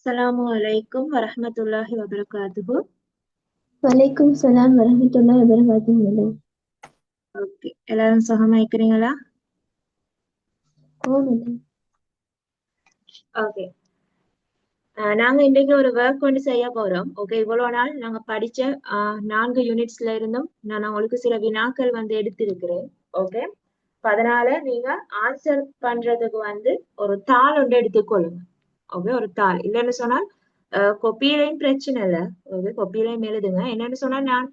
Assalamualaikum warahmatullahi wabarakatuh. வலைக்கும் சலாம் வரஹ்மத்துல்லாஹி வபரகாத்துஹு மேடம். ஓகே, எல்லாரும் சுகமா இருக்கிறீங்களா? ஓ மேடம். ஓகே. நாங்க இன்றைக்கு ஒரு ஒர்க் கொண்டு செய்ய போறோம். ஓகே, இவ்வளவு நாள் நாங்க படிச்ச 4 யூனிட்ஸ்ல இருந்தும் நான் உங்களுக்கு சில வினாக்கள் வந்து எடுத்திருக்கிறேன். ஓகே, அதனால நீங்க ஆன்சர் பண்றதுக்கு வந்து ஒரு தாள் ஒன்று எடுத்துக்கொள்ளுங்க. ஓகே, ஒரு தாள் இல்லைன்னு சொன்னால் கொப்பியிலையும் பிரச்சனை இல்லை. ஓகே, கொப்பியிலையும் எழுதுங்க. என்னன்னு சொன்னா நான்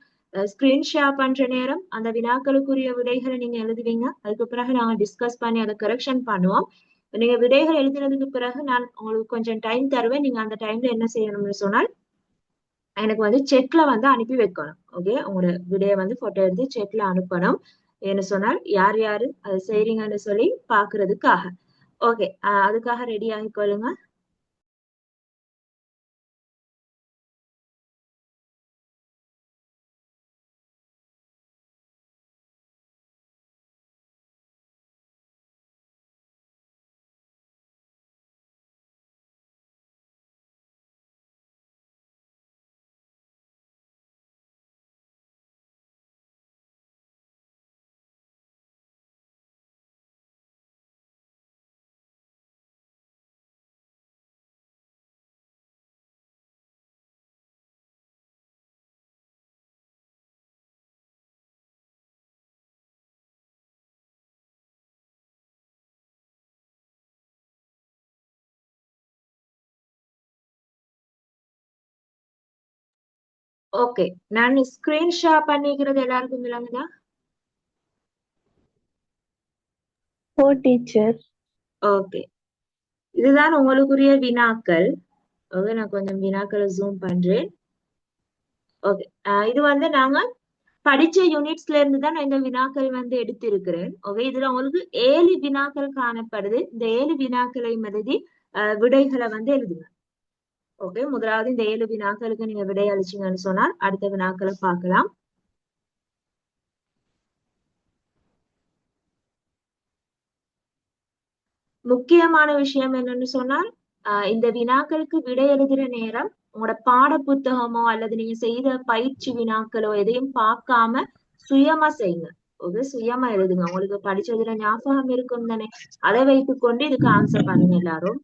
ஸ்கிரீன் ஷேர் பண்ற நேரம் அந்த வினாக்களுக்குரிய விடைகளை நீங்க எழுதுவீங்க. அதுக்கு பிறகு நாங்க டிஸ்கஸ் பண்ணி அதை கரெக்ஷன் பண்ணுவோம். நீங்க விடைகள் எழுதினதுக்கு பிறகு நான் உங்களுக்கு கொஞ்சம் டைம் தருவேன். நீங்க அந்த டைம்ல என்ன செய்யணும்னு சொன்னால் எனக்கு வந்து செக்ல வந்து அனுப்பி வைக்கணும். ஓகே, உங்களோட விடையை வந்து போட்டோ எடுத்து செக்ல அனுப்பணும். என்ன சொன்னால் யார் யாரு அதை செய்றீங்கன்னு சொல்லி பாக்குறதுக்காக. ஓகே, அதுக்காக ரெடி ஆகிக்கொள்ளுங்க. ஓகே, நான் ஸ்கிரீன் ஷேர் பண்ணிக்கிறது எல்லாருக்கும் விளங்குதா? ஓ டீச்சர். ஓகே, இதுதான் உங்களுக்குரிய வினாக்கள். ஓகே, நான் கொஞ்சம் வினாக்களை ஜூம் பண்றேன். ஓகே, இது வந்து நாங்க படிச்ச யூனிட்ஸ்ல இருந்து தான் நான் இந்த வினாக்கள் வந்து எடுத்திருக்கிறேன். ஓகே, இதுல உங்களுக்கு 7 வினாக்கள் காணப்படுது. இந்த 7 வினாக்களை எழுதி விடைகளை வந்து எழுதுங்க. ஓகே, முதலாவது இந்த 7 வினாக்களுக்கு நீங்க விடை அளிச்சீங்கன்னு சொன்னால் அடுத்த வினாக்களை பார்க்கலாம். முக்கியமான விஷயம் என்னன்னு சொன்னால் இந்த வினாக்களுக்கு விடை எழுதுற நேரம் உங்களோட பாட புத்தகமோ அல்லது நீங்க செய்த பயிற்சி வினாக்களோ எதையும் பார்க்காம சுயமா செய்யுங்க. ஒரு சுயமா எழுதுங்க. உங்களுக்கு படிச்சதுல ஞாபகம் இருக்கும் தானே, அதை வைத்துக் கொண்டு இதுக்கு ஆன்சர் பண்ணுங்க எல்லாரும்.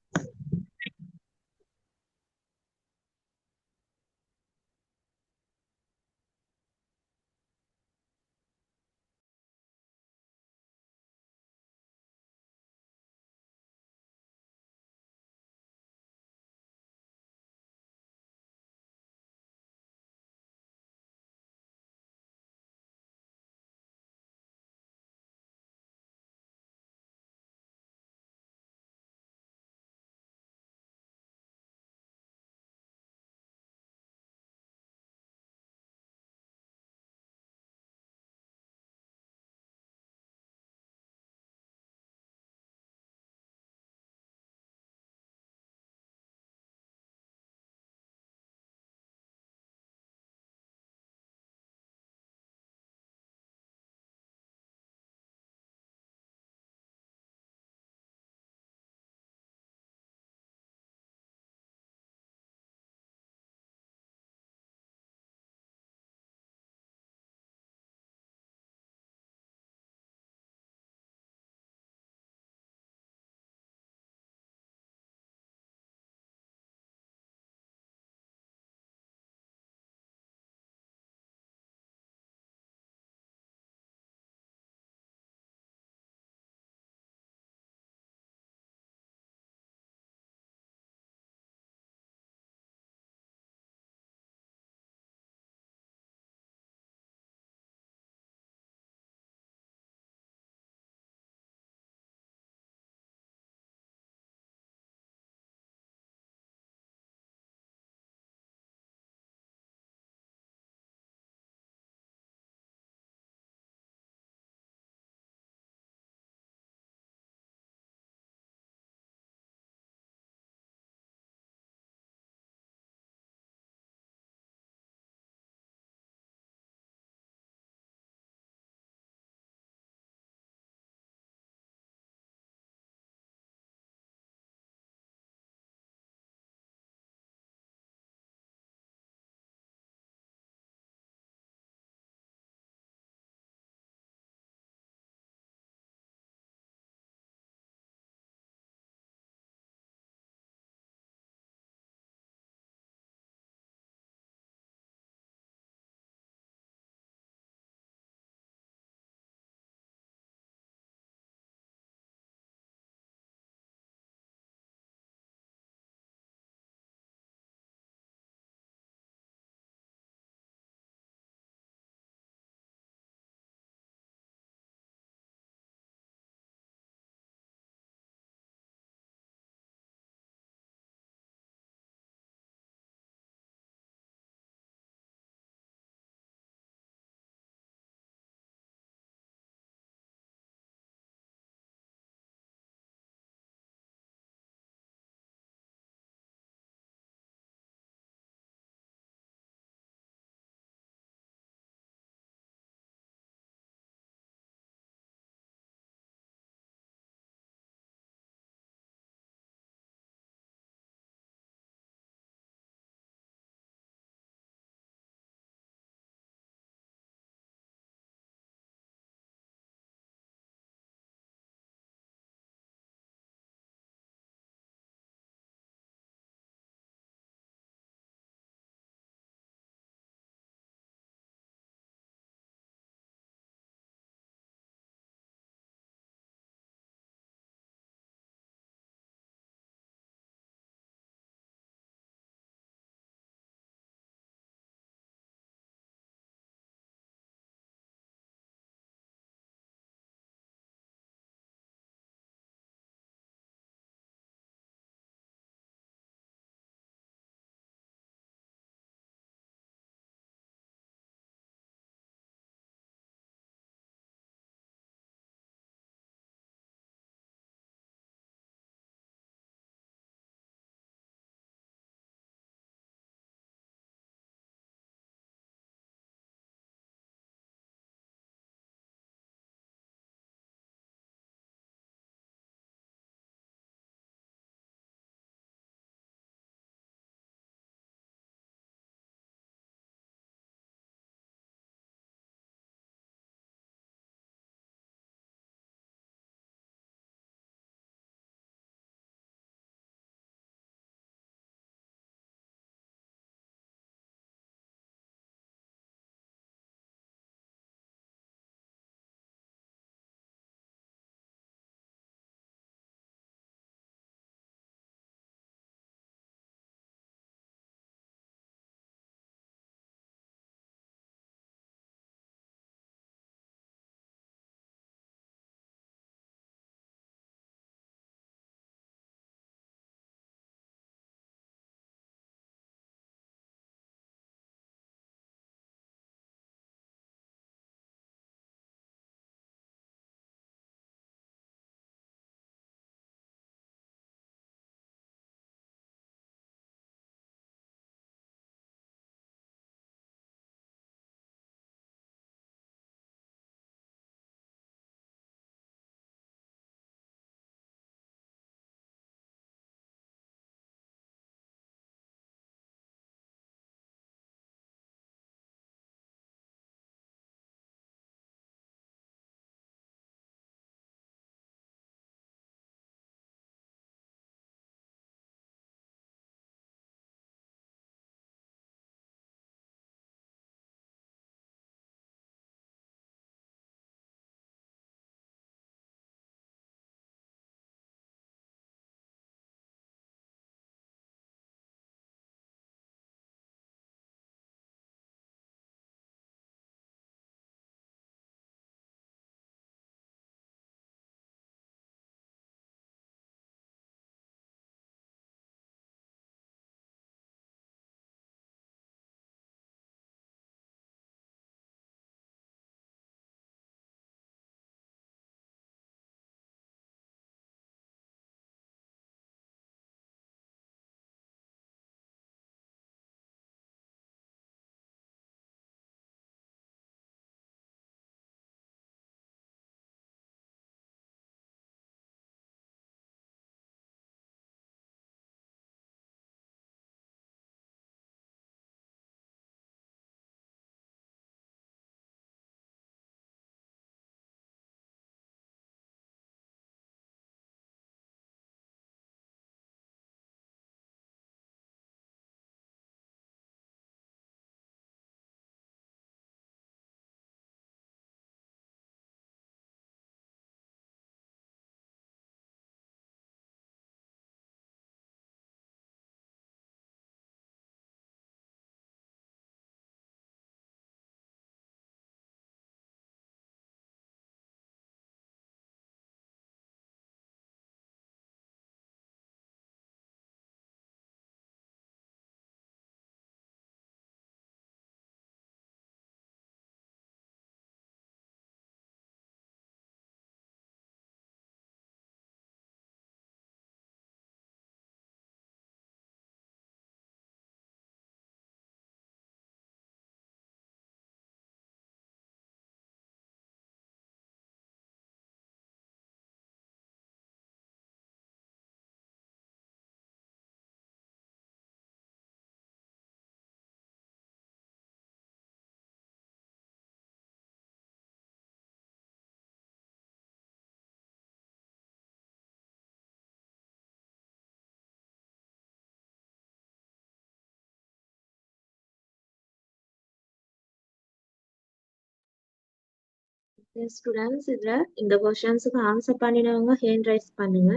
ஸ்டூடெண்ட்ஸ் இதுல இந்த கொஸ்டின்ஸுக்கு ஆன்சர் பண்ணினவங்க ஹேண்ட் ரைஸ் பண்ணுங்க.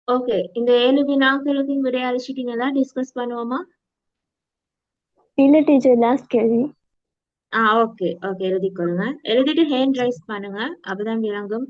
ஓகே, இந்த 7 வினாக்களுக்கும் விடை அளிச்சிட்டீங்களா? டிஸ்கஸ் பண்ணுவோமா? இல்ல டீச்சர், லாஸ்ட் கேள்வி. ஓகே ஓகே, எழுதிக்கொள்ளுங்க. எழுதிட்டு ஹேண்ட் ரைஸ் பண்ணுங்க, அப்பதான் விளங்கும்.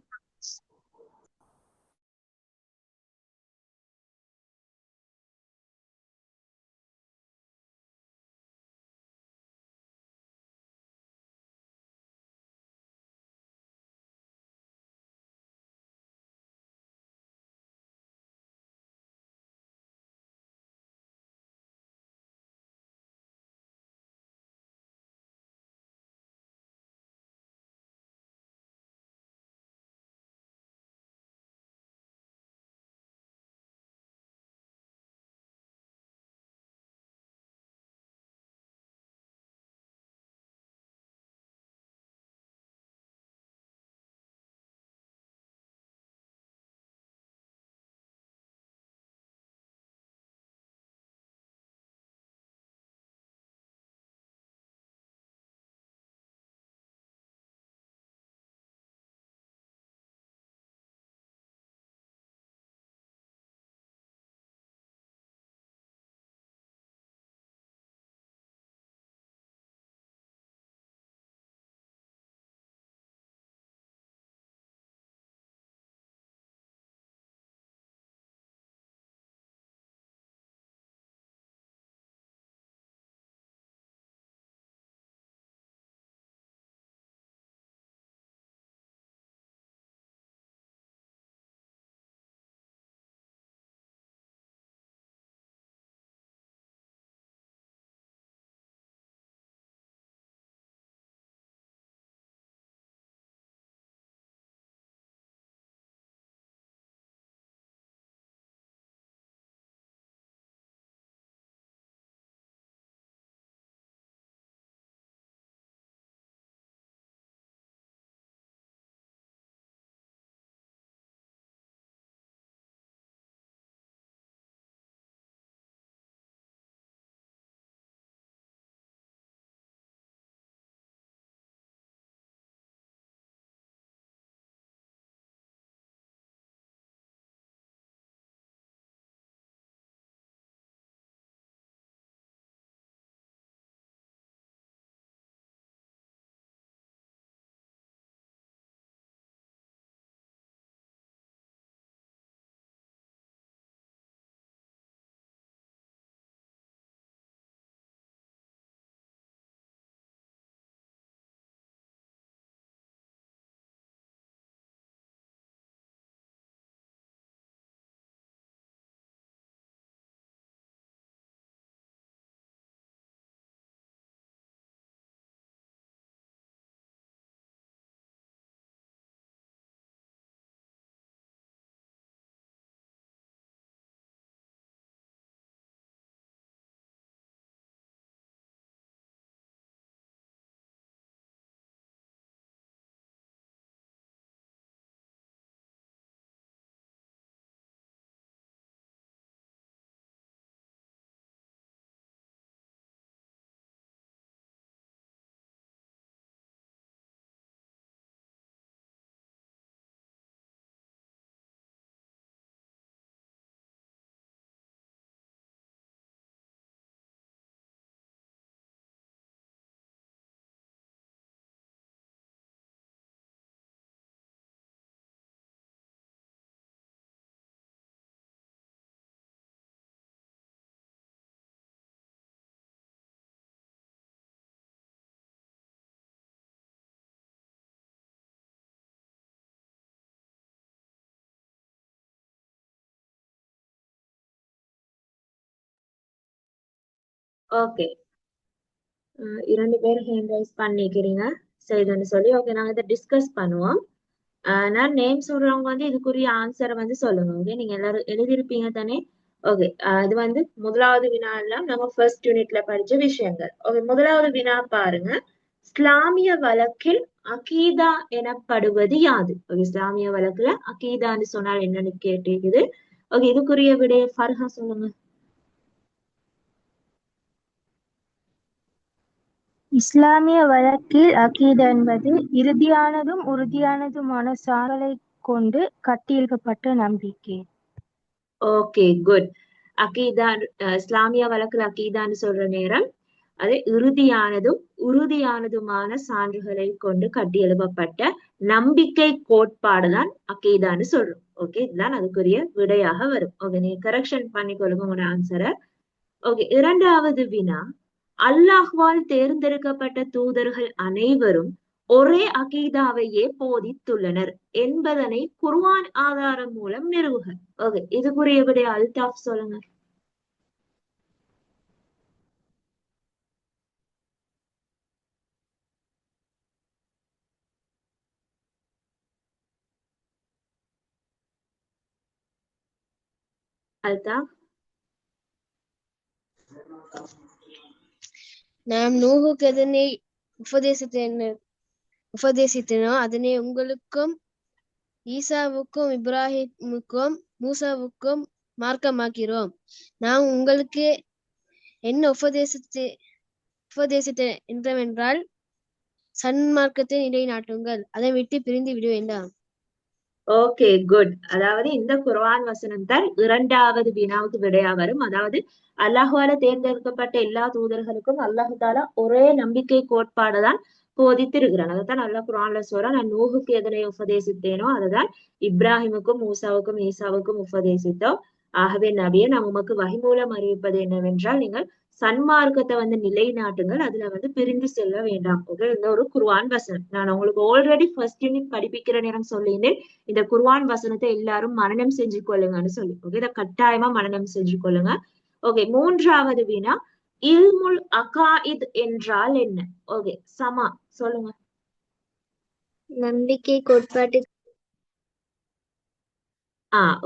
ஓகே, இரண்டு பேர் ஹேண்ட் ரைஸ் பண்ணிக்கிறீங்க செய்துன்னு சொல்லி. ஓகே, நாங்க இதை டிஸ்கஸ் பண்ணுவோம். நான் நேம் சொல்றவங்க வந்து இதுக்குரிய ஆன்சரை வந்து சொல்லுங்க. ஓகே, நீங்க எல்லாரும் எழுதியிருப்பீங்க தானே? ஓகே, இது வந்து முதலாவது வினா எல்லாம் நம்ம ஃபர்ஸ்ட் யூனிட்ல படிச்ச விஷயங்கள். ஓகே, முதலாவது வினா பாருங்க. இஸ்லாமிய வழக்கில் அகீதா எனப்படுவது யாது? ஓகே, இஸ்லாமிய வழக்குல அகீதான்னு சொன்னால் என்னன்னு கேட்டிருக்குது. ஓகே, இதுக்குரிய விடைய ஃபர்ஹா சொல்லுங்க. இஸ்லாமிய வழக்கில் அகீதா என்பது இறுதியானதும் உறுதியானதுமான சான்றலை கொண்டு கட்டியெழுப்பப்பட்ட நம்பிக்கை. Okay, good. அகீதா, இஸ்லாமிய வழக்குல அகீதான்னு சொல்ற நேரம் அது இறுதியானதும் உறுதியானதுமான சான்றுகளை கொண்டு கட்டியெழுப்பப்பட்ட நம்பிக்கை கோட்பாடுதான் அகீதான்னு சொல்றோம். ஓகே, இதுதான் அதுக்குரிய விடையாக வரும். ஓகே, நீங்க கரெக்ஷன் பண்ணிக்கொள்ளுங்க உங்களோட ஆன்சரை. ஓகே, இரண்டாவது வினா. அல்லாஹ்வால் தேர்ந்தெடுக்கப்பட்ட தூதர்கள் அனைவரும் ஒரே அகீதாவையே போதித்துள்ளனர் என்பதனை குர்ஆன் ஆதாரம் மூலம் நிறுவுக. ஓகே, இதுக்குரிய விடைய அல்தாஃப் சொல்லுங்க. அல்தாஃப். நாம் நூஹுக்கு எதனை உபதேசித்தனோ அதனை உங்களுக்கும் ஈசாவுக்கும் இப்ராஹிமுக்கும் மூசாவுக்கும் மார்க்கமாக்கிறோம். நாம் உங்களுக்கு என்ன உபதேசித்தேன் என்றவென்றால் சன்மார்க்கத்தை நிலைநாட்டுங்கள், அதை விட்டு பிரிந்து விட வேண்டாம். Okay, good. அதாவது இந்த குர்ஆன் வசனம் தான் இரண்டாவது வினாவுக்கு விடையா வரும். அதாவது அல்லாஹ்வால தேர்ந்தெடுக்கப்பட்ட எல்லா தூதர்களுக்கும் அல்லாஹ் தாலா ஒரே நம்பிக்கை கோட்பாடுதான் போதித்திருக்கிறான். அதைத்தான் அல்லாஹ் குர்ஆன்ல சொல்றான். நான் நூஹுக்கு எதனை உபதேசித்தேனோ அதுதான் இப்ராஹிமுக்கும் மூசாவுக்கும் ஈசாவுக்கும் உபதேசித்தோம். ஆகவே நபியே, நாம் உமக்கு வஹி மூலம் அறிவிப்பது என்னவென்றால் நீங்கள் சன்மார்க்கத்தை வந்து நிலைநாட்டுங்கள், அதுல வந்து பிரிந்து செல்ல வேண்டாம். ஓகே, இந்த ஒரு குர்ஆன் வசனம் நான் உங்களுக்கு ஆல்ரெடி ஃபர்ஸ்ட் யூனிட் படிப்பிக்கிற நேரம் சொல்லியிருந்தேன். இந்த குர்ஆன் வசனத்தை எல்லாரும் மனனம் செஞ்சு கொள்ளுங்கன்னு சொல்லி. ஓகே, இதை கட்டாயமா மனனம் செஞ்சு கொள்ளுங்க. ஓகே, மூன்றாவது வினா. இல்முல் அகாயித் என்றால் என்ன? ஓகே, சமா சொல்லுங்க. நம்பிக்கை கோட்பாட்டு.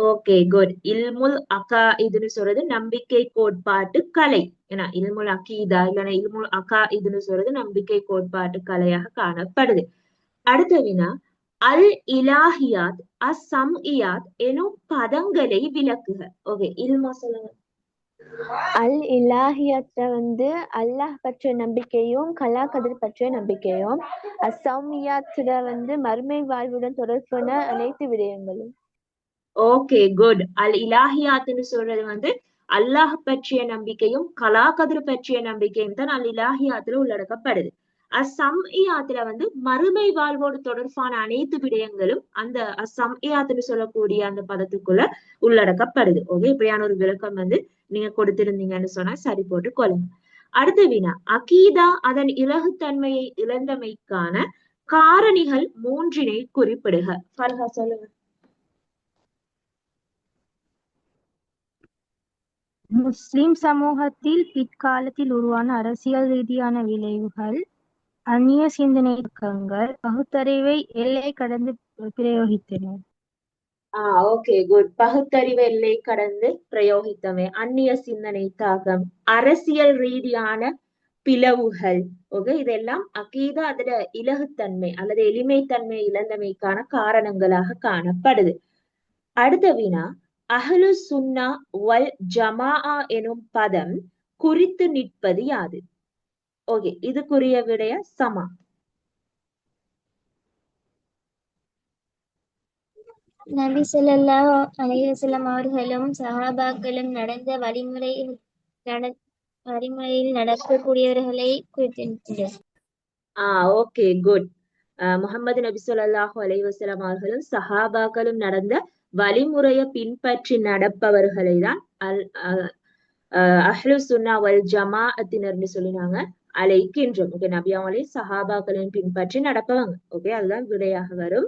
Okay, good. இல்முல் அகாயித்னு சொல்றது நம்பிக்கை கோட்பாட்டு கலை. ஏன்னா இல்முல் அகீதா இல்லைன்னா இல்முல் அகாயித்னு சொல்றது நம்பிக்கை கோட்பாட்டு கலையாக காணப்படுது. அடுத்த வினா. அல் இலாஹியாத் அஸ்ஸம்இயாத் எனும் பதங்களை விளக்குக. ஓகே, இல்மா சொல்லுங்க. அல் இலாஹியத்தை வந்து அல்லாஹ் பற்றிய நம்பிக்கையும் கலாக்கதிர் பற்றிய நம்பிக்கையும், அசௌமியாத்துல வந்து மறுமை வாழ்வுடன் தொடர்பான அனைத்து விடயங்களும். Okay, good. அல் இலாஹியாத்னு சொல்றது வந்து அல்லாஹ் பற்றிய நம்பிக்கையும் கலாக்கதிர் பற்றிய நம்பிக்கையும் தான் அல் இலாஹியாத்துல உள்ளடக்கப்படுது. அஸ்ஸம்இயாத்துல வந்து மறுமை வாழ்வோடு தொடர்பான அனைத்து விடயங்களும் அந்த அஸ்ஸம்இயாத்னு சொல்லக்கூடிய அந்த பதத்துக்குள்ள உள்ளடக்கப்படுது. ஓகே, இப்படியான ஒரு விளக்கம் வந்து நீங்க கொடுத்திருந்தீங்கன்னு சொன்னா சரி போட்டு கொள்ளுங்க. அடுத்த வினா. அகீதா அதன் இலகுத்தன்மையை இழந்தமைக்கான காரணிகள் மூன்றினை குறிப்பிடுக. ஃபர்ஹா சொல்லுங்க. முஸ்லிம் சமூகத்தில் பிற்காலத்தில் உருவான அரசியல் ரீதியான விளைவுகள், அந்நிய சிந்தனை இயக்கங்கள் பகுத்தறிவை எல்லை கடந்து பிரயோகித்தன. Okay, good. பகுத்தறிவு எல்லை கடந்து பிரயோகித்தமை, அந்நிய சிந்தனை தாக்கம், அரசியல் ரீதியான பிளவுகள். ஓகே, இதெல்லாம் அகீதா அதுல இலகுத்தன்மை அல்லது எளிமைத்தன்மை இழந்தமைக்கான காரணங்களாக காணப்படுது. அடுத்த வினா. அஹ்லு சுன்னா வல் ஜமாஆ எனும் பதம் குறித்து நிற்பது யாது? ஓகே, இதுக்குரிய விடைய சமா. நபி ஸல்லல்லாஹு அலைஹி வஸல்லம் அவர்களும் சஹாபாக்களும் நடந்த வழிமுறையில் நடக்கக்கூடியவர்களை குறித்து. Okay, good. முஹம்மது நபி ஸல்லல்லாஹு அலைஹி வஸல்லம் அவர்களும் சஹாபாக்களும் நடந்த வழிமுறையை பின்பற்றி நடப்பவர்களை தான் அஹ்லு சுன்னா வல் ஜமாஅத்தினர்னு சொல்லி நாங்க அழைக்கின்றோம். ஓகே, நபி அவங்களே சஹாபாக்களின் பின்பற்றி நடப்பவங்க. ஓகே, அதுதான் விடையாக வரும்.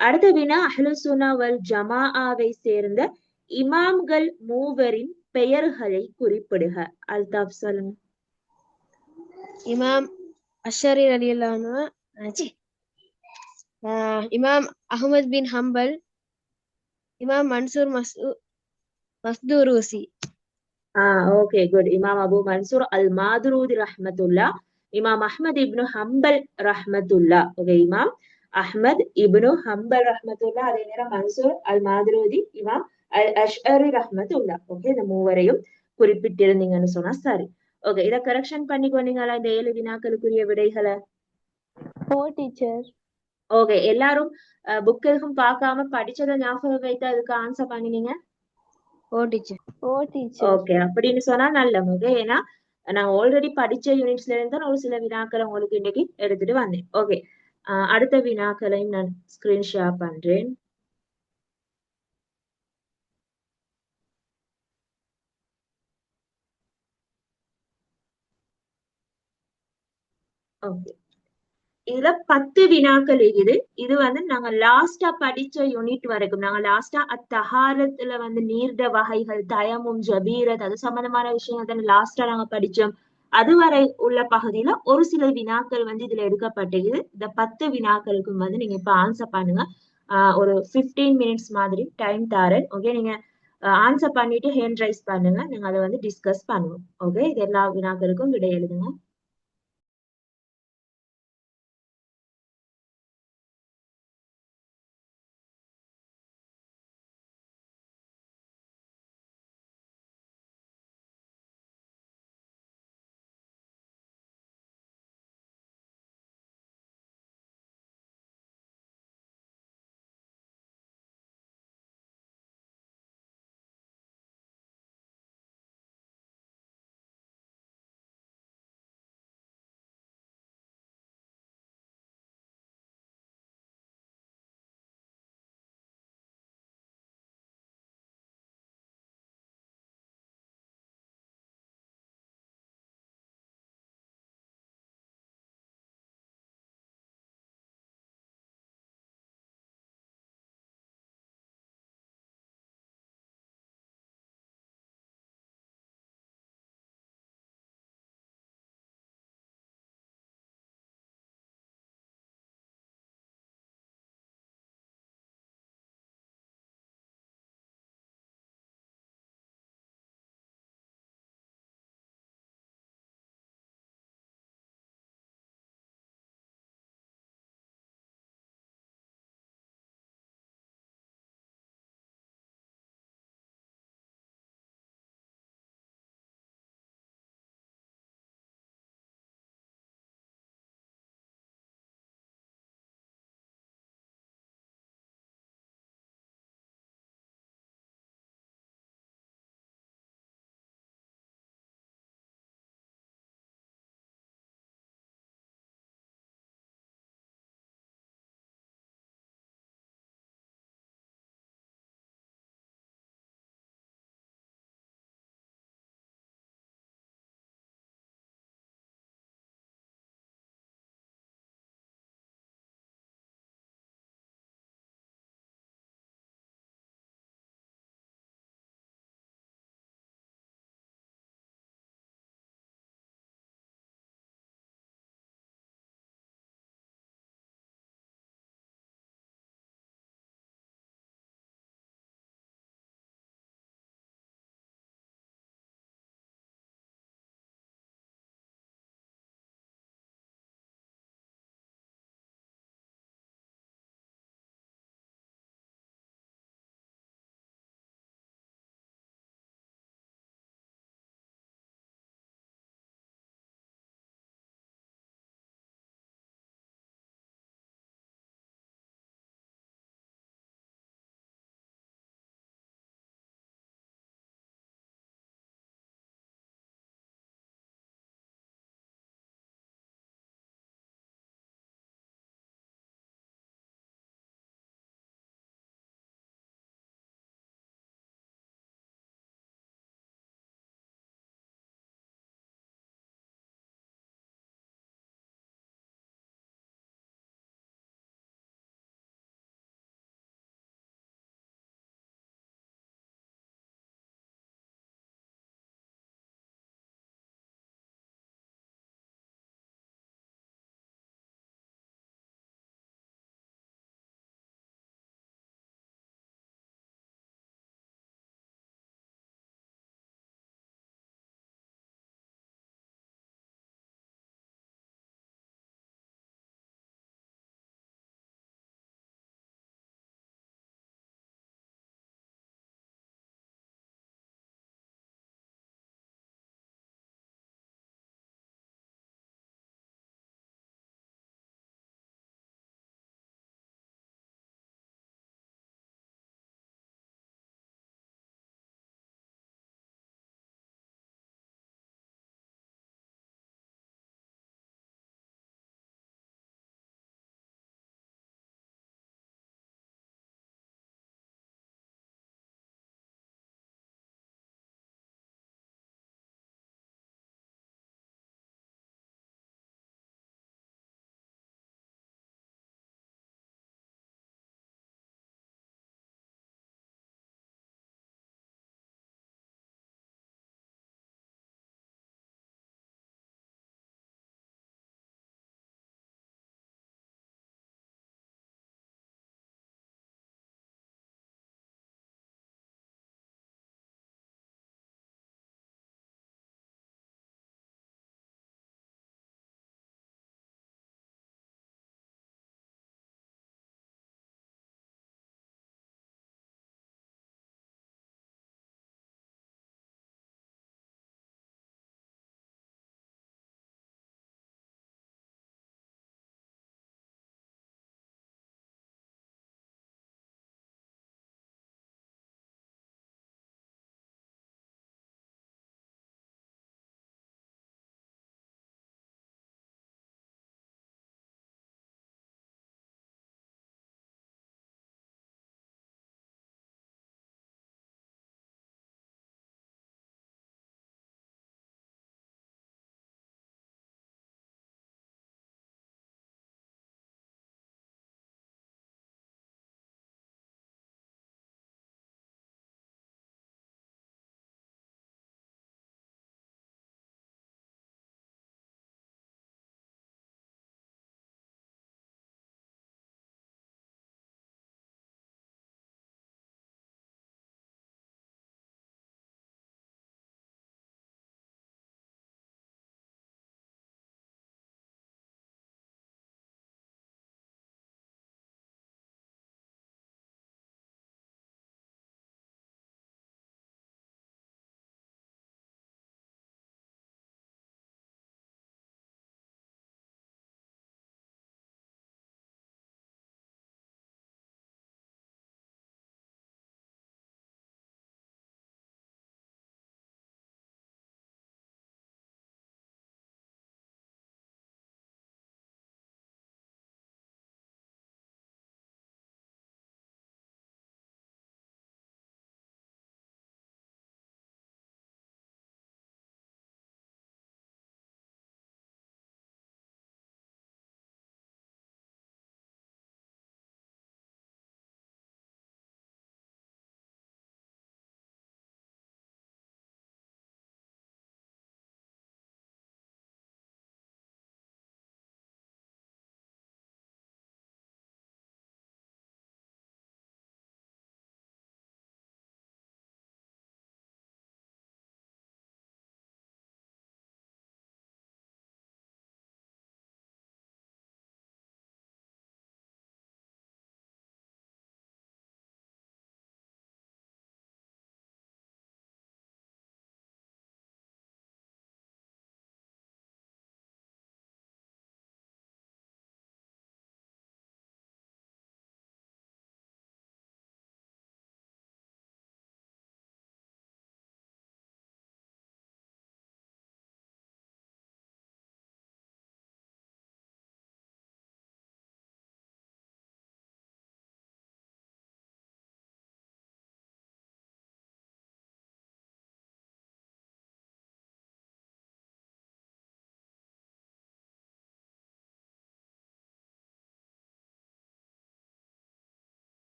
அடுத்த வினா. அஹ்லு சுன்னா வல் ஜமாஆவை சேர்ந்த இமாம்கள் மூவரின் பெயர்களை குறிப்பிடுக. அல்தாப் சொல்லுங்க. இமாம் அஷ்ஷரி ரலியல்லாஹு அன்ஹு, இமாம் அஹ்மத் பின் ஹம்பல், இமாம் மன்சூர் மஸ்தூருசி. Okay good. இமாம் அபு மன்சூர் அல் மாதுரூதி ரஹ்மத்துல்லா, இமாம் அஹ்மத் இப்னு ஹம்பல் ரஹ்மத்துல்லா. ஓகே, இமாம் அஹ்மத் இப்னு ஹம்பல் ரஹ்மத்துல்லா, அதே நேரம் மன்சூர் அல் மாதுரூதி, இமாம் அல் அஷ்அரி ரஹ்மத்துல்லா. ஓகே, இந்த மூவரையும் குறிப்பிட்டிருந்தீங்கன்னு சொன்னா சரி. ஓகே, இதை கரெக்ஷன் பண்ணிக்கொண்டீங்களா இந்த 7 வினாக்களுக்குரிய விடைகளை? ஓ டீச்சர். ஓகே, எல்லாரும் புக் எதுவும் பார்க்காம படிச்சதை ஞாபகம் வைத்து அதுக்கு ஆன்சர் பண்ணினீங்க? ஓ டீச்சர். ஓ டீச்சர். ஓகே, அப்படின்னு சொன்னா நல்லது. ஓகே, ஏன்னா நான் ஆல்ரெடி படிச்ச யூனிட்ஸ்ல இருந்து தான் ஒரு சில வினாக்களை உங்களுக்கு இன்னைக்கு எடுத்துட்டு வந்தேன். ஓகே, அடுத்த வினாக்களையும் நான் ஸ்கிரீன் ஷேர் பண்றேன். ஓகே, இதுல 10 வினாக்கள் இருக்குது. இது வந்து நாங்க லாஸ்டா படிச்ச யூனிட் வரைக்கும், நாங்க லாஸ்டா அத்தஹாரத்துல வந்து நீர்ட வகைகள், தயமும் ஜபீரத், அது சம்பந்தமான விஷயங்கள் லாஸ்டா நாங்க படிச்சோம். அதுவரை உள்ள பகுதியில ஒரு சில வினாக்கள் வந்து இதுல எடுக்கப்பட்டிருக்குது. இந்த 10 வினாக்களுக்கும் வந்து நீங்க இப்ப ஆன்சர் பண்ணுங்க. ஒரு 15 மினிட்ஸ் மாதிரி டைம் தரேன். ஓகே, நீங்க ஆன்சர் பண்ணிட்டு ஹேண்ட் ரைஸ் பண்ணுங்க, நீங்க அதை வந்து டிஸ்கஸ் பண்ணுவோம். ஓகே, இது எல்லா வினாக்களுக்கும் விடை எழுதுங்க.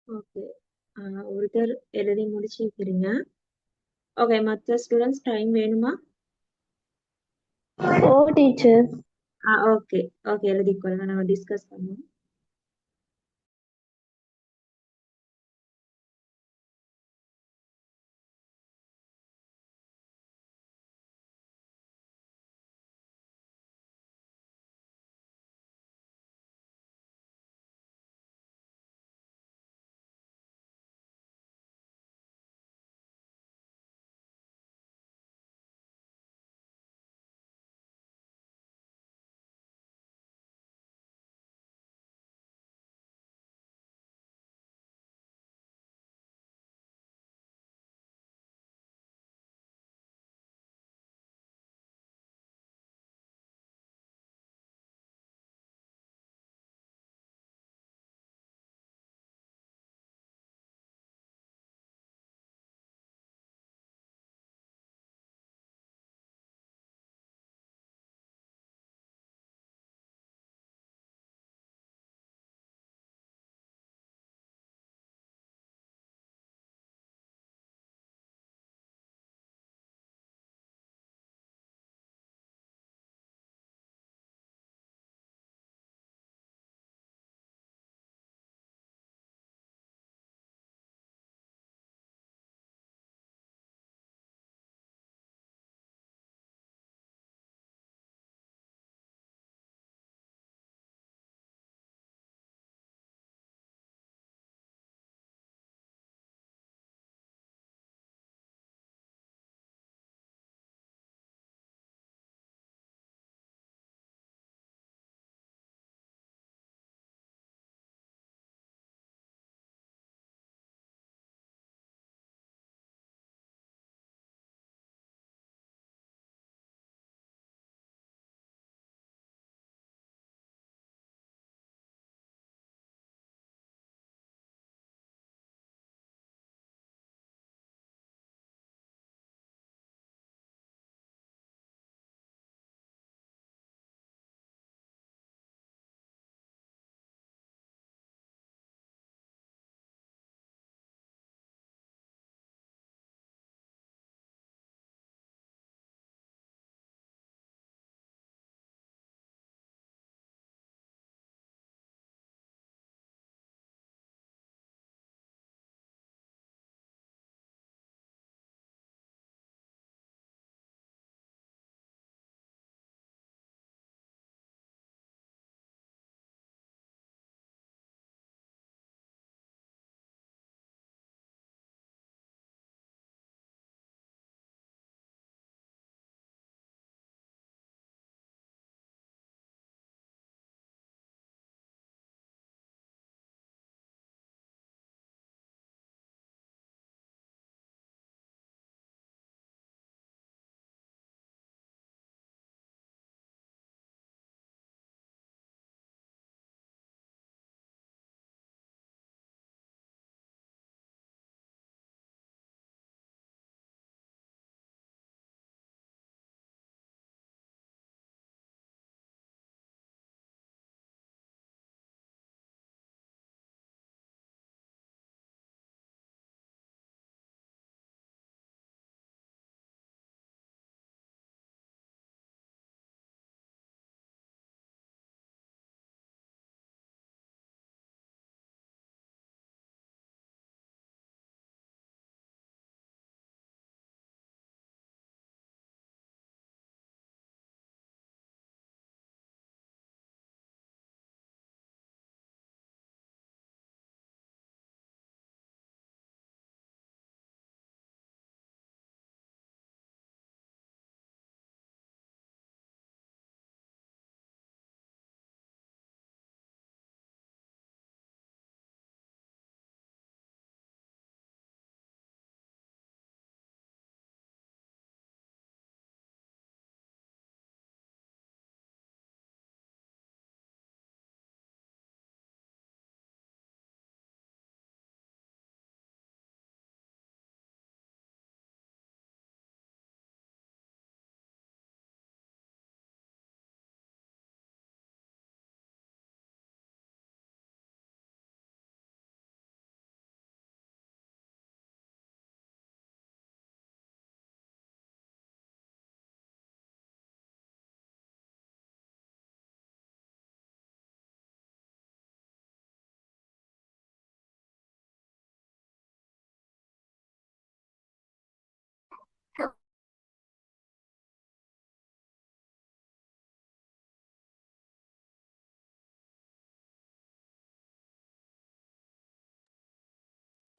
ஓகே. ஒருத்தர் எழுதி முடிச்சிருக்கிறீங்க. ஓகே, மற்ற ஸ்டூடெண்ட்ஸ் டைம் வேணுமா? ஓ டீச்சர். ஓகே ஓகே, எழுதிக்கொள்ளுங்க, நாங்க டிஸ்கஸ் பண்ணுவோம்.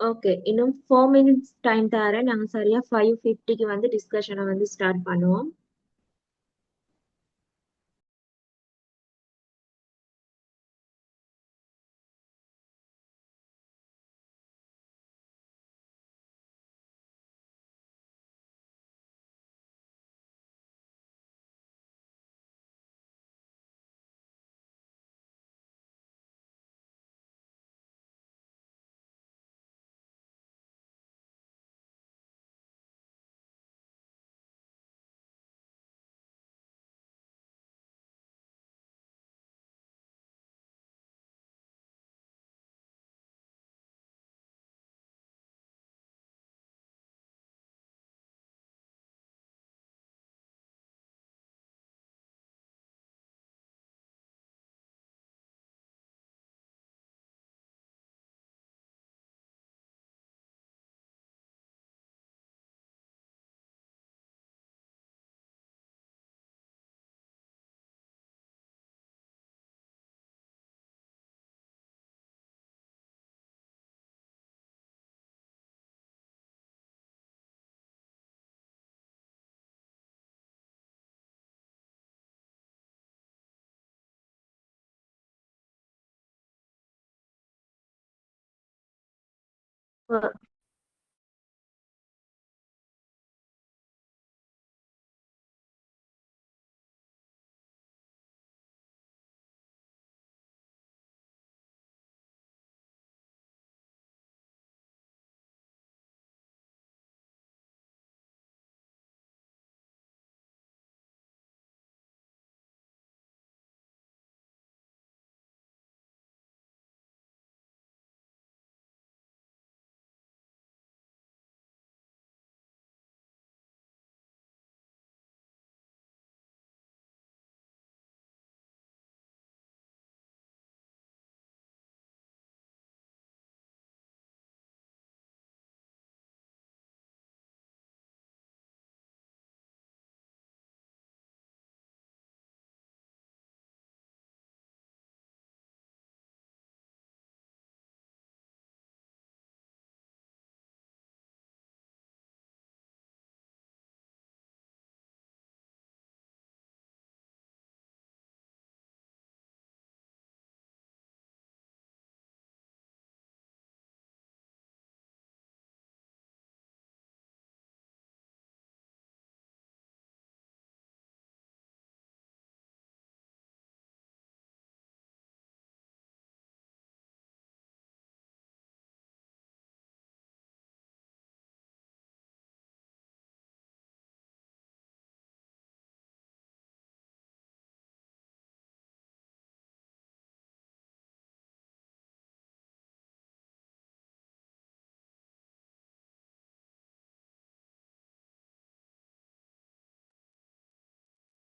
ஓகே, இன்னும் 4 மினிட்ஸ் டைம் தரேன். நாங்க சரியா 5:50க்கு வந்து டிஸ்கஷனை வந்து ஸ்டார்ட் பண்ணுவோம்.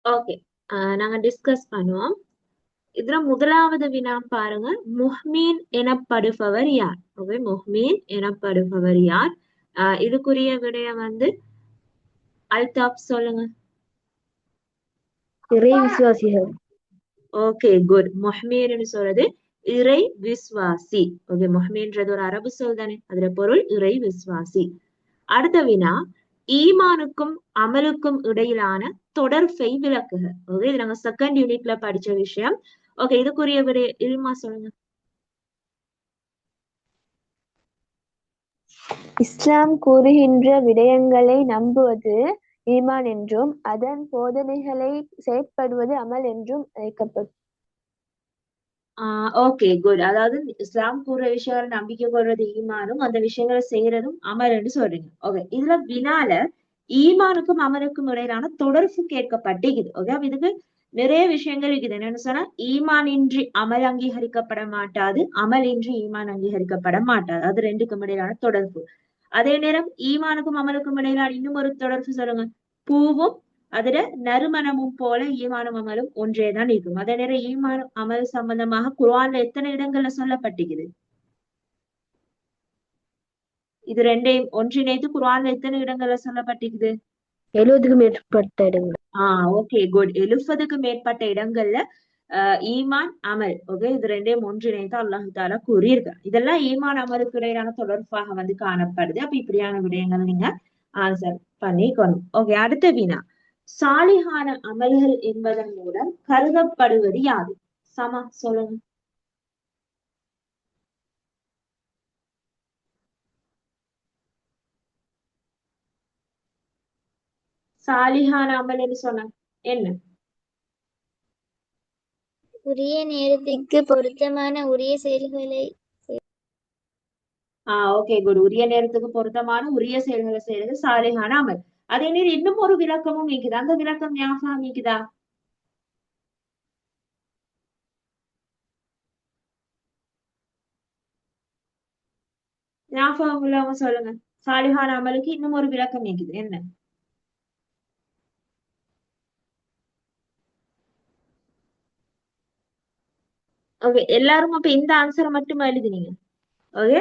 ஓகே, நாங்க டிஸ்கஸ் பண்ணுவோம். இதுல முதலாவது வினா பாருங்க, முஹ்மீன் எனப்படுபவர் யார்? ஓகே, முஹ்மீன் எனப்படுபவர் யார்? இதுக்குரிய விடயம் வந்து அல்தாப் சொல்லுங்க. இறை விசுவாசிகள். Okay, good. முஹ்மீன்னு சொல்றது இறை விஸ்வாசி. ஓகே, முஹ்மீன்றது ஒரு அரபு சொல் தானே, அதுல பொருள் இறை விஸ்வாசி. அடுத்த வினா, ஈமானுக்கும் அமலுக்கும் இடையிலான தொடர்பை விளக்குக. ஓகே, இது நாங்க செகண்ட் யூனிட்ல படிச்ச விஷயம். ஓகே, இதுக்குரிய விட இல்மா சொல்லுங்க. இஸ்லாம் கூறுகின்ற விடயங்களை நம்புவது ஈமான் என்றும் அதன் போதனைகளை செயற்படுவது அமல் என்றும் அழைக்கப்படும். Okay, good. அதாவது இஸ்லாம் கூற விஷயங்களை நம்பிக்கை கொள்றது ஈமானும், அந்த விஷயங்களை செய்யறதும் அமல்னு சொல்றீங்க. ஓகே, இதுல வினால ஈமானுக்கும் அமலுக்கும் இடையிலான தொடர்பு கேட்கப்பட்டிருக்குது. ஓகே, அப்ப இதுக்கு நிறைய விஷயங்கள் இருக்குது. என்னன்னு சொன்னா, ஈமான் இன்றி அமல் அங்கீகரிக்கப்பட மாட்டாது, அமல் இன்றி ஈமான் அங்கீகரிக்கப்பட மாட்டாது. அது ரெண்டுக்கும் இடையிலான தொடர்பு. அதே நேரம் ஈமானுக்கும் அமலுக்கும் இடையிலான இன்னும் ஒரு தொடர்பு சொல்லுங்க. பூவும் அதுல நறுமணமும் போல ஈமானும் அமலும் ஒன்றேதான் இருக்கும். அதே நேரம் ஈமானும் அமல் சம்பந்தமாக குர்ஆன்ல எத்தனை இடங்கள்ல சொல்லப்பட்டிருக்குது? இது ரெண்டையும் ஒன்றிணைத்து குர்ஆன்ல எத்தனை இடங்கள்ல சொல்லப்பட்டிருக்குது? 70க்கும் மேற்பட்ட இடங்கள். Okay, good. 70க்கும் மேற்பட்ட இடங்கள்ல ஈமான் அமல். ஓகே, இது ரெண்டையும் ஒன்றிணைத்து அல்லாஹு தாலா கூறியிருக்கார். இதெல்லாம் ஈமான் அமலுக்கு இடையிலான தொடர்பாக வந்து காணப்படுது. அப்ப இப்படியான விடயங்கள் நீங்க ஆன்சர் பண்ணிக்கணும். ஓகே, அடுத்த வினா, சாலிஹான அமல்கள் என்பதன் மூலம் கருதப்படுவது யாது? சமா சொல்லுங்க. சாலிஹான அமல் என்று சொன்ன என்ன? உரிய நேரத்திற்கு பொருத்தமான உரிய செயல்களை ஓகே குட். உரிய நேரத்துக்கு பொருத்தமான உரிய செயல்களை செய்யறது சாலிஹான அமல். அதே நேரம் இன்னும் ஒரு விளக்கமும் நீக்குது. அந்த விளக்கம் ஞாபகம் நீக்குதா? ஞாபகம் உள்ளவங்க சொல்லுங்க. சாலிஹான அமலுக்கு இன்னும் ஒரு விளக்கம் நீக்குது, என்ன? ஓகே, எல்லாரும் அப்ப இந்த ஆன்சரை மட்டும் எழுதினீங்க. ஓகே,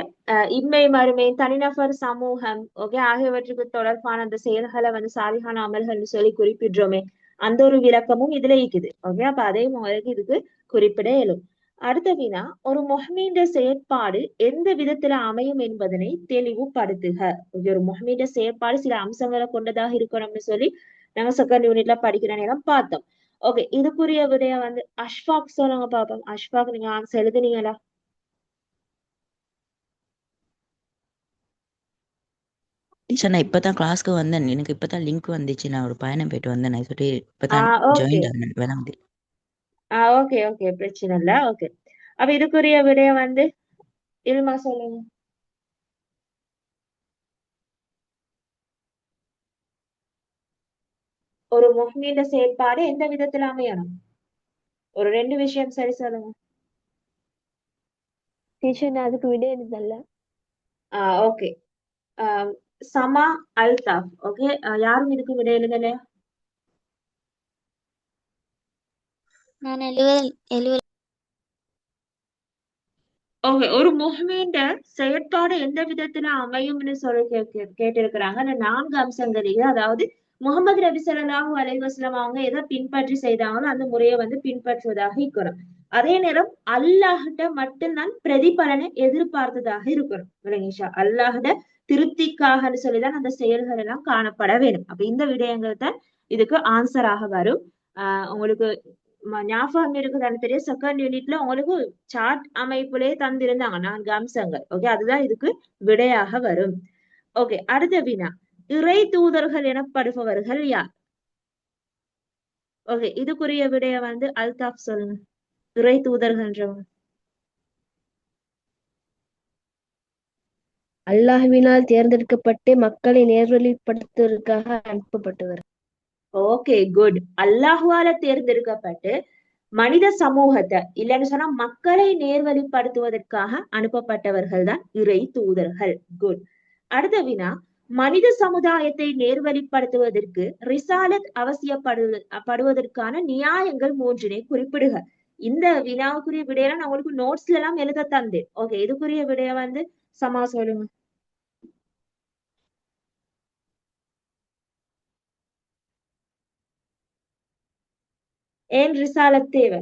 இன்மை மறுமை, தனிநபர், சமூகம், ஓகே, ஆகியவற்றுக்கு தொடர்பான அந்த செயல்களை வந்து சாலிஹான அமல்கள்னு சொல்லி குறிப்பிடுறோமே, அந்த ஒரு விளக்கமும் இதுல இருக்குது. ஓகே, அப்ப அதே உங்களுக்கு இதுக்கு குறிப்பிட இயலும். அடுத்த வினா, ஒரு முஹ்மீன்ற செயற்பாடு எந்த விதத்துல அமையும் என்பதனை தெளிவுபடுத்துக. ஓகே, ஒரு முஹ்மீன்ற செயற்பாடு சில அம்சங்களை கொண்டதாக இருக்கணும்னு சொல்லி நாங்க செகண்ட் யூனிட்ல படிக்கிற நேரம் பார்த்தோம். ஓகே, இதுக்குரிய விடயம் வந்து அஷ்ஃபாக் சொல்லுங்க பாப்போம். அஷ்ஃபாக், நீங்க ஆன்சர் எழுதுனீங்களா? டீச்சர் நான் இப்பதான் கிளாஸ்க்கு வந்தேன். எனக்கு இப்பதான் லிங்க் வந்துச்சு. நான் ஒரு பயணம் போயிட்டு வந்தேன். நான் சொல்லி இப்பதான் ஓகே ஜாயின் ஆனேன். வேளாங்கண்ணி. ஓகே ஓகே, பிரச்சனை இல்ல. ஓகே, அப்ப இதுக்குரிய விடயம் வந்து இல்மா சொல்லுங்க. ஒரு முஹ்மீன்ற செயற்பாடு எந்த விதத்துல அமையணும்? ஒரு 2 விஷயம் சரி சொல்லுங்க. டீச்சர் நான் அதுக்கு விட எழுதல. ஓகே, சமா, அல்தாஃப். ஓகே, யாரும் இதுக்கு விட எழுதலையா? நான் எழுவல் ஓகே, ஒரு முஹ்மீன்ற செயற்பாடு எந்த விதத்துல அமையும்னு சொல்லி கேட்டிருக்கிறாங்க. அந்த 4 அம்சங்களிலே, அதாவது முகமது நபி ஸல்லல்லாஹு அலைஹி வஸல்லம் அவங்க எதை பின்பற்றி செய்தாங்களோ அந்த முறையை வந்து பின்பற்றுவதாக இருக்கணும். அதே நேரம் அல்லாஹ்கிட்ட மட்டும்தான் பிரதிபலனை எதிர்பார்த்ததாக இருக்கணும். விளங்கிச்சா? அல்லாஹ்ட திருப்திக்காகன்னு சொல்லிதான் அந்த செயல்கள் எல்லாம் காணப்பட வேண்டும். அப்ப இந்த விடயங்கள் தான் இதுக்கு ஆன்சராக வரும். உங்களுக்கு ஞாபகம் இருக்குதான்னு தெரியும், செகண்ட் யூனிட்ல உங்களுக்கு சார்ட் அமைப்புலயே தந்திருந்தாங்க 4 அம்சங்கள். ஓகே, அதுதான் இதுக்கு விடையாக வரும். ஓகே, அடுத்த வினா, இறை தூதர்கள் எனப்படுபவர்கள் யார்? ஓகே, இதுக்குரிய விடைய வந்து அல்தாஃப் சொல்லுங்க. இறை தூதர்கள்ன்றவங்க அல்லாஹ்வினால் தேர்ந்தெடுக்கப்பட்டு மக்களை நேர்வழிப்படுத்துவதற்காக அனுப்பப்பட்டவர். Okay, good. அல்லாஹ்வால தேர்ந்தெடுக்கப்பட்டு மனித சமூகத்தை இல்லைன்னு சொன்னா மக்களை நேர்வழிப்படுத்துவதற்காக அனுப்பப்பட்டவர்கள் தான் இறை தூதர்கள். குட். அடுத்த வினா, மனித சமுதாயத்தை நேர்வழிப்படுத்துவதற்கு ரிசாலத் அவசியப்படுவதற்கான நியாயங்கள் 3 குறிப்பிடுக. இந்த வினாவுக்குரிய விடையெல்லாம் நான் உங்களுக்கு நோட்ஸ்ல எல்லாம் எழுத தந்தேன். ஓகே, இதுக்குரிய விடைய வந்து சமா சொல்லுங்க. ஏன் ரிசாலத் தேவை?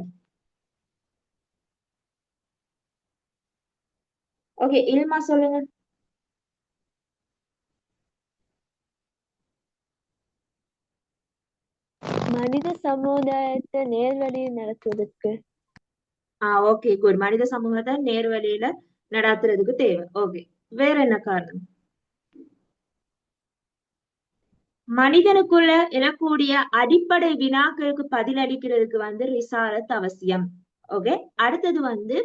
ஓகே, இல்மா சொல்லுங்க. மனித சமுதாயத்தை நேர்வழியில் நடத்துவதற்கு. Okay, good. மனித சமூகத்தை நேர்வழியில நடாத்துறதுக்கு தேவை. ஓகே, வேற என்ன காரணம்? மனிதனுக்குள்ள எழக்கூடிய அடிப்படை வினாக்களுக்கு பதிலளிக்கிறதுக்கு வந்து ரிசாலத் அவசியம். ஓகே, அடுத்தது வந்து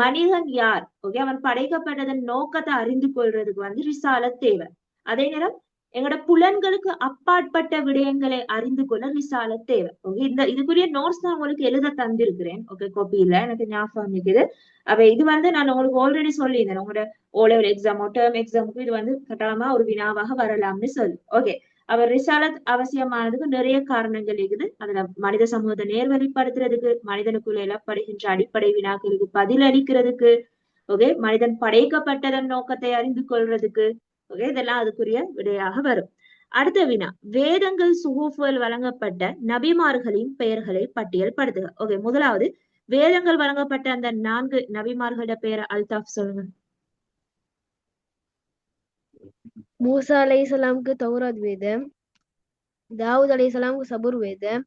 மனிதன் யார்? ஓகே, அவன் படைக்கப்பட்டதன் நோக்கத்தை அறிந்து கொள்றதுக்கு வந்து ரிசாலத் தேவை. அதே நேரம் எங்களோட புலன்களுக்கு அப்பாற்பட்ட விடயங்களை அறிந்து கொள்ள ரிசாலத் தேவை. ஓகே, இதுக்குரிய நோட்ஸ் நான் உங்களுக்கு எழுத தந்திருக்கிறேன். ஓகே, காப்பியில எனக்கு ஞாபகம் இருக்குது. அப்ப இது வந்து நான் உங்களுக்கு ஆல்ரெடி சொல்லியிருந்தேன். உங்களோட ஓலெவல் எக்ஸாமோ டேர்ம் எக்ஸாமுக்கு இது வந்து கட்டாயமா ஒரு வினாவாக வரலாம்னு சொல்லி. ஓகே, அவர் ரிசாலத் அவசியமானதுக்கு நிறைய காரணங்கள் இருக்குது. அதுல மனித சமூகத்தை நேர்வழிப்படுத்துறதுக்கு, மனிதனுக்குள்ள எழப்படுகின்ற அடிப்படை வினாக்களுக்கு பதில் அளிக்கிறதுக்கு, ஓகே, மனிதன் படைக்கப்பட்டதன் நோக்கத்தை அறிந்து கொள்றதுக்கு, ஓகே, இதெல்லாம் அதுக்குரிய விடையாக வரும். அடுத்த வினா, வேதங்கள் சுகூஃபுகள் வழங்கப்பட்ட நபிமார்களின் பெயர்களை பட்டியல்படுத்துக. ஓகே, முதலாவது வேதங்கள் வழங்கப்பட்ட அந்த 4 நபிமார்களோட பெயரை அல்தாஃப் சொல்லுங்க. மூசா அலைஹிஸ்ஸலாமுக்கு தௌராத் வேதம், தாவூத் அலைஹிஸ்ஸலாமுக்கு சபூர் வேதம்,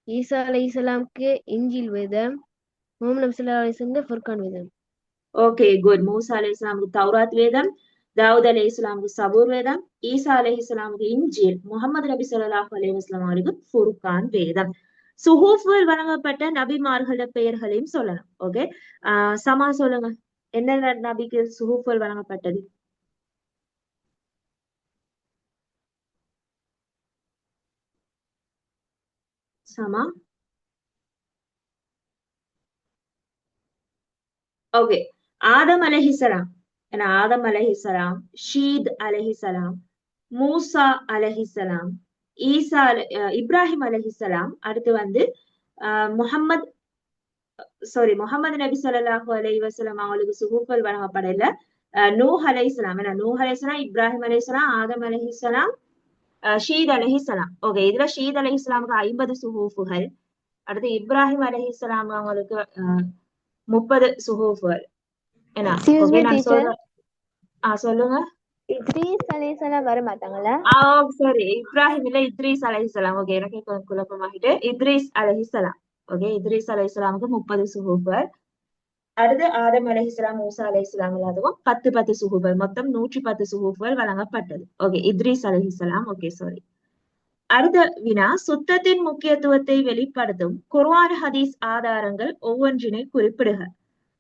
ஈசா அலைஹிஸ்ஸலாமுக்கு இன்ஜீல் வேதம், முஹம்மது நபி ஸல்லல்லாஹு அலைஹி வஸல்லம் ஃபுர்கான் வேதம். Okay, good. மூசா அலைஹிஸ்ஸலாமுக்கு தௌராத் வேதம், தாவூத் அலைஹிஸ்ஸலாமுக்கு சபூர் வேதம், ஈசா அலைஹிஸ்ஸலாமுக்கு இன்ஜீல், முஹம்மது நபி ஸல்லல்லாஹு அலைஹி வஸல்லம் அவருக்கு ஃபுர்கான் வேதம். சுஹூஃபுகள் வழங்கப்பட்ட நபிமார்களோட பெயர்களையும் சொல்லணும். ஓகே, சமா சொல்லுங்க, என்ன நபிக்கு சுஹூஃபுகள் வழங்கப்பட்டது? சமா. ஓகே, ஆதம் அலைஹிஸ்ஸலாம், ஏன்னா ஆதம் அலைஹிஸ்ஸலாம், ஷீத் அலைஹிஸ்ஸலாம், மூசா அலைஹிஸ்ஸலாம், இப்ராஹிம் அலைஹிஸ்ஸலாம், அடுத்து வந்து முஹம்மது நபி ஸல்லல்லாஹு அலைஹி வஸல்லம் அவங்களுக்கு சுஹூஃபுகள் வழங்கப்படல. நூஹ் அலைஹிஸ்ஸலாம், ஏன்னா நூஹ் அலைஹிஸ்ஸலாம், இப்ராஹிம் அலைஹிஸ்ஸலாம், ஆதம் அலைஹிஸ்ஸலாம், ஷீத் அலைஹிஸ்ஸலாம். ஓகே, இதுல ஷீத் அலைஹிஸ்ஸலாமுக்கு 50 சுஹூஃபுகள், அடுத்து இப்ராஹிம் அலைஹிஸ்ஸலாம் அவங்களுக்கு 30 சுஹூஃபுகள். என்ன? Excuse ஓகே, me, நான் teacher. சொல்லுங்க. இத்ரீஸ் அலைஹிஸ்ஸலாம் வர மாட்டாங்களா? சாரி, இப்ராஹிம் இல்ல, இத்ரீஸ் அலைஹிஸ்ஸலாம். ஓகே, எனக்கு கொஞ்சம் குழப்பமாகிட்டு. இத்ரீஸ் அலைஹிஸ்ஸலாம். ஓகே, இத்ரீஸ் அலைஹிஸ்ஸலாமுக்கு 30 சுஹூஃபுகள். அடுத்து ஆதம் அலைஹிஸ்ஸலாம், மூசா அலைஹிஸ்ஸலாம் எல்லாத்துக்கும் 10 சுஹூஃபுகள், மொத்தம் 110 சுஹூஃபுகள் வழங்கப்பட்டது. ஓகே, இத்ரீஸ் அலைஹிஸ்ஸலாம். Okay, sorry. அடுத்த வினா, சுத்தத்தின் முக்கியத்துவத்தை வெளிப்படுத்தும் குர்ஆன் ஹதீஸ் ஆதாரங்கள் ஒவ்வொன்றினை குறிப்பிடுக.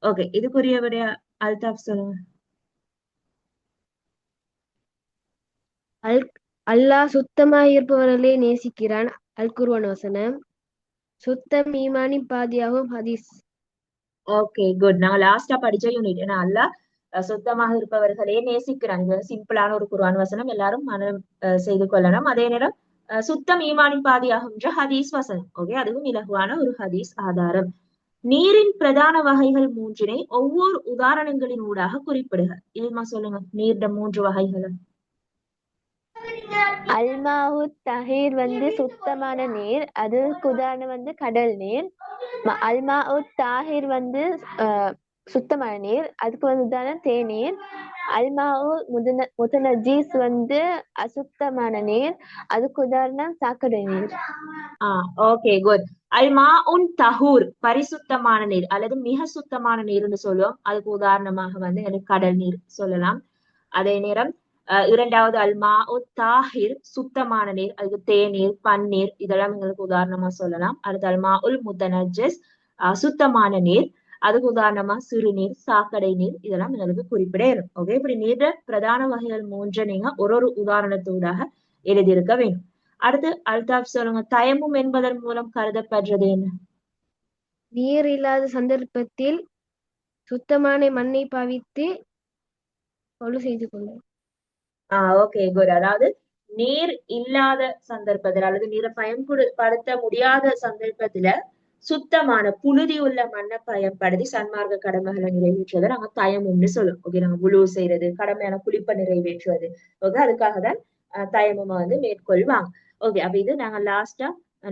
ஓகே, இதுக்குரிய விடைய அல்தாஃப் சொல்லுங்க. அல்லாஹ் சுத்தமாக இருப்பவர்களை நேசிக்கிறான். அல் குர்ஆன் வசனம். சுத்தம் ஈமானின் பாதியாகும் ஹதீஸ். Okay, good. நாங்க லாஸ்டா படிச்ச யூனிட். ஏன்னா அல்லாஹ் சுத்தமாக இருப்பவர்களே நேசிக்கிறான். இது சிம்பிளான ஒரு குர்ஆன் வசனம், எல்லாரும் மனம் செய்து கொள்ளணும். அதே நேரம் சுத்தம் ஈமானின் பாதியாகும்ன்ற ஹதீஸ் வசனம். ஓகே, அதுவும் இலகுவான ஒரு ஹதீஸ் ஆதாரம். நீரின் பிரதான வகைகள் 3னை ஒவ்வொரு உதாரணங்களின் ஊடாக குறிப்பிடுக. இல்மா சொல்லுங்க, நீர்ட 3 வகைகள். அல்மாஹு தஹீர் வந்து சுத்தமான நீர், அதுக்கு உதாரணம் வந்து கடல் நீர். அல்மாஹு தாஹிர் வந்து சுத்தமான நீர், அதுக்கு வந்து உதாரணம் தேநீர். அல்மாஹு முத்தனஜீஸ் வந்து அசுத்தமான நீர், அதுக்கு உதாரணம் சாக்கடை நீர். Okay, good. அல்மாஉன் தஹூர் பரிசுத்தமான நீர் அல்லது மிக சுத்தமான நீர்னு சொல்லுவோம். அதுக்கு உதாரணமாக வந்து எனக்கு கடல் நீர் சொல்லலாம். அதே நேரம் இரண்டாவது அல்மாஉ தாஹிர் சுத்தமான நீர், அதுக்கு தேநீர், பன்னீர் இதெல்லாம் எங்களுக்கு உதாரணமா சொல்லலாம். அடுத்து அல்மாஉல் முத்தனஜஸ் சுத்தமான நீர், அதுக்கு உதாரணமா சிறுநீர், சாக்கடை நீர் இதெல்லாம் எங்களுக்கு குறிப்பிட இருக்கும். ஓகே, இப்படி நீர்ட பிரதான வகைகள் 3 நீங்க ஒரு உதாரணத்தோடாக எழுதியிருக்க வேண்டும். அடுத்து அல்தாஃப் சொல்லுங்க, தயமும் என்பதன் மூலம் கருதப்படுறது என்ன? நீர் இல்லாத சந்தர்ப்பத்தில் சுத்தமான மண்ணை பாவித்து ஒழு செய்து கொள்ளும். Okay, good. அதாவது நீர் இல்லாத சந்தர்ப்பத்தில் அல்லது நீரை பயன்படுத்த முடியாத சந்தர்ப்பத்துல சுத்தமான புழுதி உள்ள மண்ணை பயன்படுத்தி சன்மார்க்க கடமைகளை நிறைவேற்றுவதை நாங்க தயமும்னு சொல்லுவோம். ஓகே, நாங்க புழு செய்யறது, கடமையான குளிப்பை நிறைவேற்றுவது. ஓகே, அதுக்காக தான் தயமுமா வந்து மேற்கொள்வாங்க. ஓகே, அப்ப இது நாங்க லாஸ்டா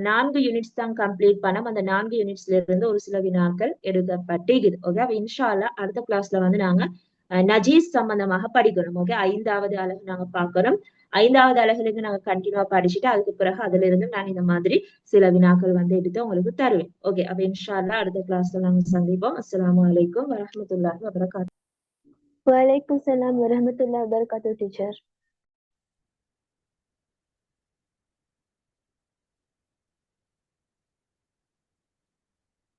4 யூனிட்ஸ் தான் கம்ப்ளீட் பண்ணோம். அந்த 4 யூனிட்ஸ்ல இருந்து ஒரு சில வினாக்கள் எடுக்கப்பட்டிருக்குது. ஓகே, அப்ப இன்ஷா அல்லாஹ் அடுத்த கிளாஸ்ல வந்து நாங்க நஜீஸ் சம்பந்தமாக படிக்கணும். ஓகே, 5வது அலகு நாங்க பார்க்கணும். 5வது அலகுல இருந்து நாங்க கண்டினியூவா படிச்சுட்டு அதுக்கு பிறகு அதுல இருந்து நான் இந்த மாதிரி சில வினாக்கள் வந்து எடுத்து உங்களுக்கு தருவேன். ஓகே, அப்ப இன்ஷா அல்லாஹ் அடுத்த கிளாஸ்ல நாங்க சந்திப்போம். அஸ்ஸலாமு அலைக்கும் வரஹ்மத்துல்லாஹி வபரகாத்துஹு. வலைக்கும் சலாம் வரஹ்மத்துல்லாஹி வபரகாத்துஹு டீச்சர்.